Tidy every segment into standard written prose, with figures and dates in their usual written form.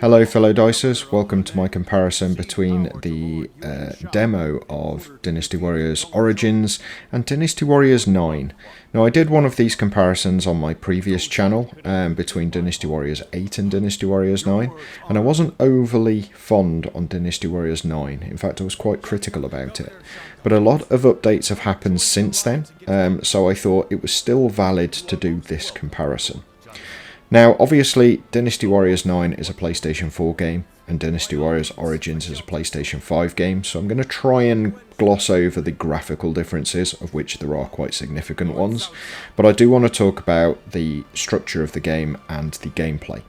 Hello fellow Dicers, welcome to my comparison between the demo of Dynasty Warriors Origins and Dynasty Warriors 9. Now I did one of these comparisons on my previous channel between Dynasty Warriors 8 and Dynasty Warriors 9, and I wasn't overly fond on Dynasty Warriors 9, in fact I was quite critical about it. But a lot of updates have happened since then, so I thought it was still valid to do this comparison. Now, obviously, Dynasty Warriors 9 is a PlayStation 4 game, and Dynasty Warriors Origins is a PlayStation 5 game, so I'm going to try and gloss over the graphical differences, of which there are quite significant ones, but I do want to talk about the structure of the game and the gameplay.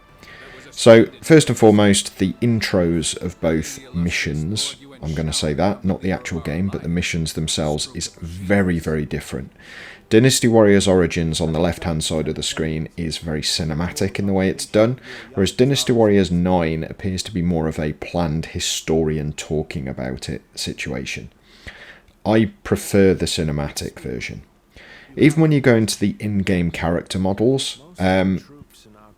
So, first and foremost, the intros of both missions, I'm going to say that, not the actual game, but the missions themselves, is very, very different. Dynasty Warriors Origins on the left-hand side of the screen is very cinematic in the way it's done, whereas Dynasty Warriors 9 appears to be more of a planned historian talking about it situation. I prefer the cinematic version. Even when you go into the in-game character models,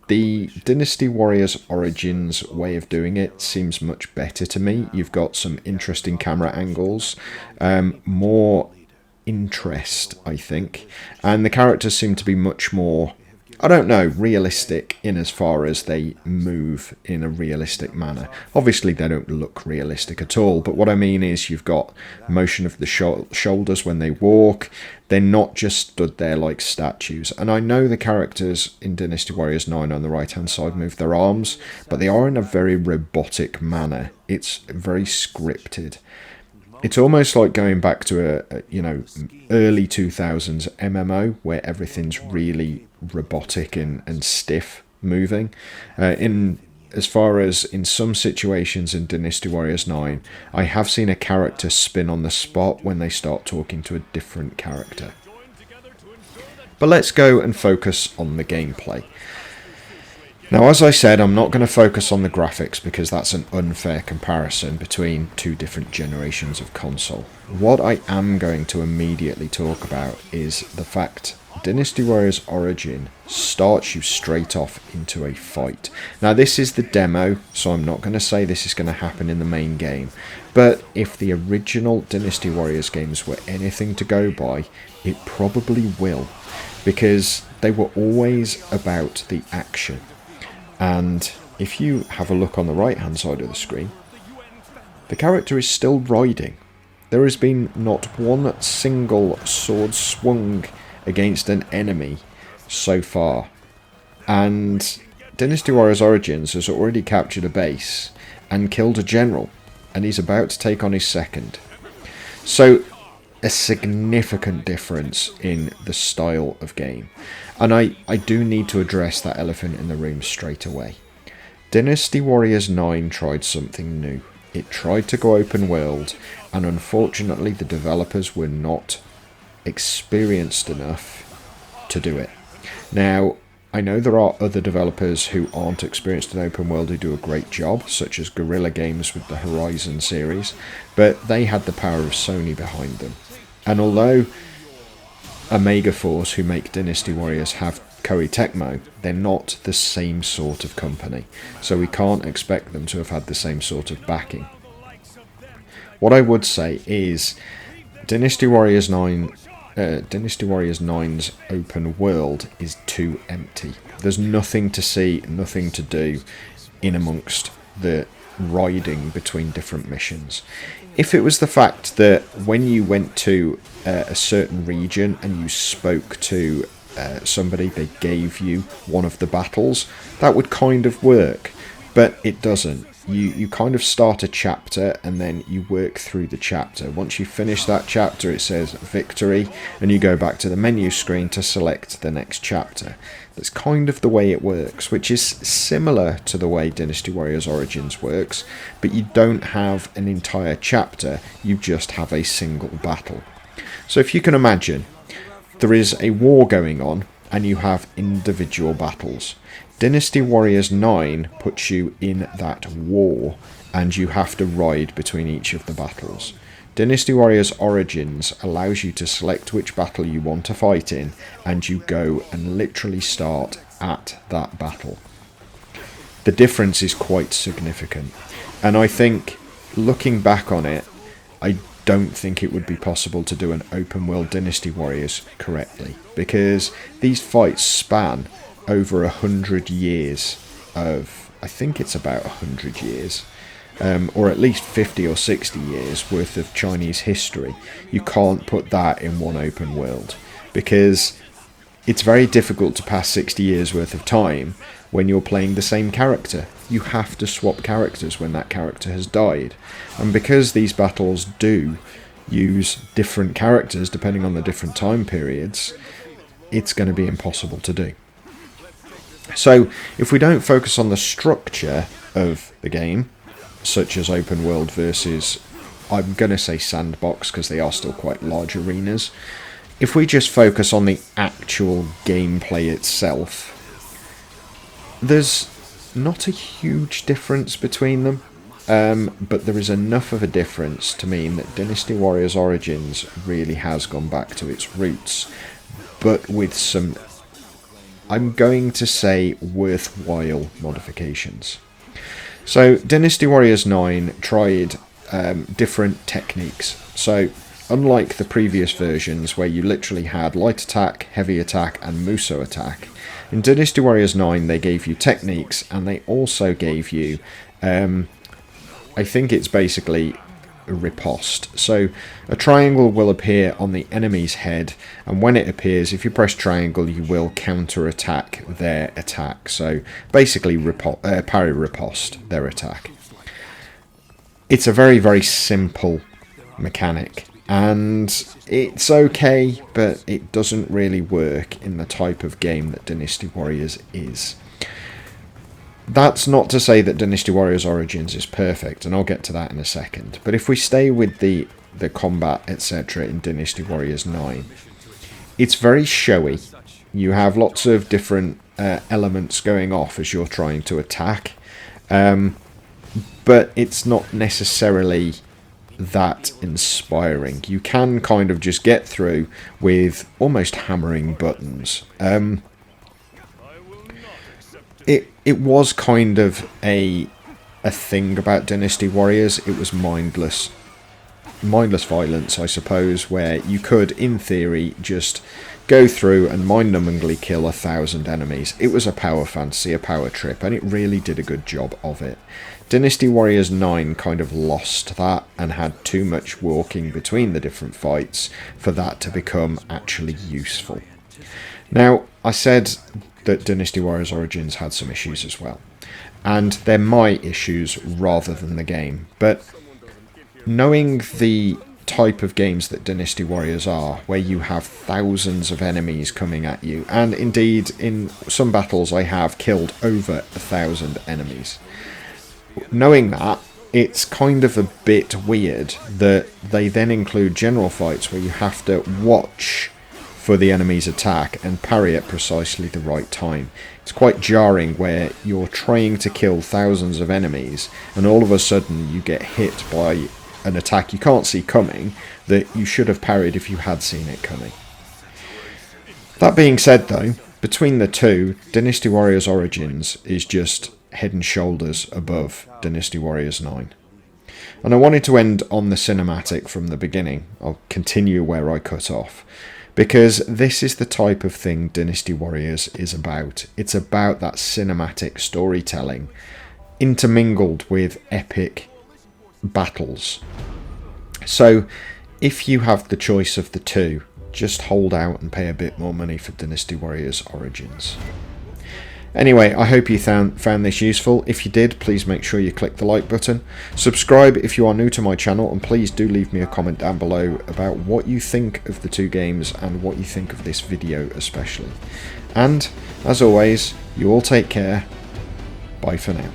the Dynasty Warriors Origins way of doing it seems much better to me. You've got some interesting camera angles, more interest, I think, and the characters seem to be much more, I don't know, realistic in as far as they move in a realistic manner. Obviously they don't look realistic at all, but what I mean is you've got motion of the shoulders when they walk. They're not just stood there like statues, and I know the characters in Dynasty Warriors 9 on the right hand side move their arms, but they are in a very robotic manner. It's very scripted. It's almost like going back to a early 2000s MMO where everything's really robotic and stiff moving. As far as in some situations in Dynasty Warriors 9, I have seen a character spin on the spot when they start talking to a different character. But let's go and focus on the gameplay. Now, as I said, I'm not going to focus on the graphics because that's an unfair comparison between two different generations of console. What I am going to immediately talk about is the fact Dynasty Warriors Origin starts you straight off into a fight. Now, this is the demo, so I'm not going to say this is going to happen in the main game, but if the original Dynasty Warriors games were anything to go by, it probably will, because they were always about the action. And if you have a look on the right hand side of the screen, the character is still riding. There has been not one single sword swung against an enemy so far. And Dynasty Warriors Origins has already captured a base and killed a general, and he's about to take on his second. So a significant difference in the style of game. And I do need to address that elephant in the room straight away. Dynasty Warriors 9 tried something new. It tried to go open world, and unfortunately the developers were not experienced enough to do it. Now, I know there are other developers who aren't experienced in open world who do a great job, such as Guerrilla Games with the Horizon series, but they had the power of Sony behind them. And although Omega Force, who make Dynasty Warriors, have Koei Tecmo, they're not the same sort of company, so we can't expect them to have had the same sort of backing. What I would say is Dynasty Warriors 9's open world is too empty. There's nothing to see, nothing to do in amongst the riding between different missions. If it was the fact that when you went to a certain region and you spoke to somebody, they gave you one of the battles, that would kind of work, but it doesn't. You kind of start a chapter and then you work through the chapter. Once you finish that chapter, it says victory, and you go back to the menu screen to select the next chapter. That's kind of the way it works, which is similar to the way Dynasty Warriors Origins works, but you don't have an entire chapter, you just have a single battle. So if you can imagine, there is a war going on and you have individual battles. Dynasty Warriors 9 puts you in that war, and you have to ride between each of the battles. Dynasty Warriors Origins allows you to select which battle you want to fight in, and you go and literally start at that battle. the difference is quite significant. And I think, looking back on it, I don't think it would be possible to do an open world Dynasty Warriors correctly, because these fights span over 100 years of, I think it's about 100 years, or at least 50 or 60 years worth of Chinese history. You can't put that in one open world, because it's very difficult to pass 60 years worth of time when you're playing the same character. You have to swap characters when that character has died. And because these battles do use different characters depending on the different time periods, it's going to be impossible to do. So if we don't focus on the structure of the game, such as open world versus, I'm going to say sandbox because they are still quite large arenas, if we just focus on the actual gameplay itself, there's not a huge difference between them, but there is enough of a difference to mean that Dynasty Warriors Origins really has gone back to its roots, but with some, I'm going to say, worthwhile modifications. So Dynasty Warriors 9 tried different techniques. So unlike the previous versions where you literally had light attack, heavy attack and Muso attack, in Dynasty Warriors 9 they gave you techniques, and they also gave you, I think it's basically a riposte. So a triangle will appear on the enemy's head, and when it appears, if you press triangle, you will counter attack their attack. So basically parry riposte their attack. It's a very, very simple mechanic, and it's okay, but it doesn't really work in the type of game that Dynasty Warriors is. That's not to say that Dynasty Warriors Origins is perfect, and I'll get to that in a second. But if we stay with the combat, etc. in Dynasty Warriors 9, it's very showy. You have lots of different elements going off as you're trying to attack, but it's not necessarily that inspiring. You can kind of just get through with almost hammering buttons. It was kind of a thing about Dynasty Warriors. It was mindless violence, I suppose, where you could, in theory, just go through and mind-numbingly kill 1,000 enemies. It was a power fantasy, a power trip, and it really did a good job of it. Dynasty Warriors 9 kind of lost that and had too much walking between the different fights for that to become actually useful. Now, I said that Dynasty Warriors Origins had some issues as well, and they're my issues rather than the game, but knowing the type of games that Dynasty Warriors are, where you have thousands of enemies coming at you, and indeed in some battles I have killed over 1,000 enemies, knowing that, it's kind of a bit weird that they then include general fights where you have to watch for the enemy's attack and parry at precisely the right time. It's quite jarring where you're trying to kill thousands of enemies and all of a sudden you get hit by an attack you can't see coming that you should have parried if you had seen it coming. That being said though, between the two, Dynasty Warriors Origins is just head and shoulders above Dynasty Warriors 9. And I wanted to end on the cinematic from the beginning. I'll continue where I cut off, because this is the type of thing Dynasty Warriors is about. It's about that cinematic storytelling intermingled with epic battles. So if you have the choice of the two, just hold out and pay a bit more money for Dynasty Warriors Origins. Anyway, I hope you found this useful. If you did, please make sure you click the like button. Subscribe if you are new to my channel, and please do leave me a comment down below about what you think of the two games and what you think of this video especially. And, as always, you all take care. Bye for now.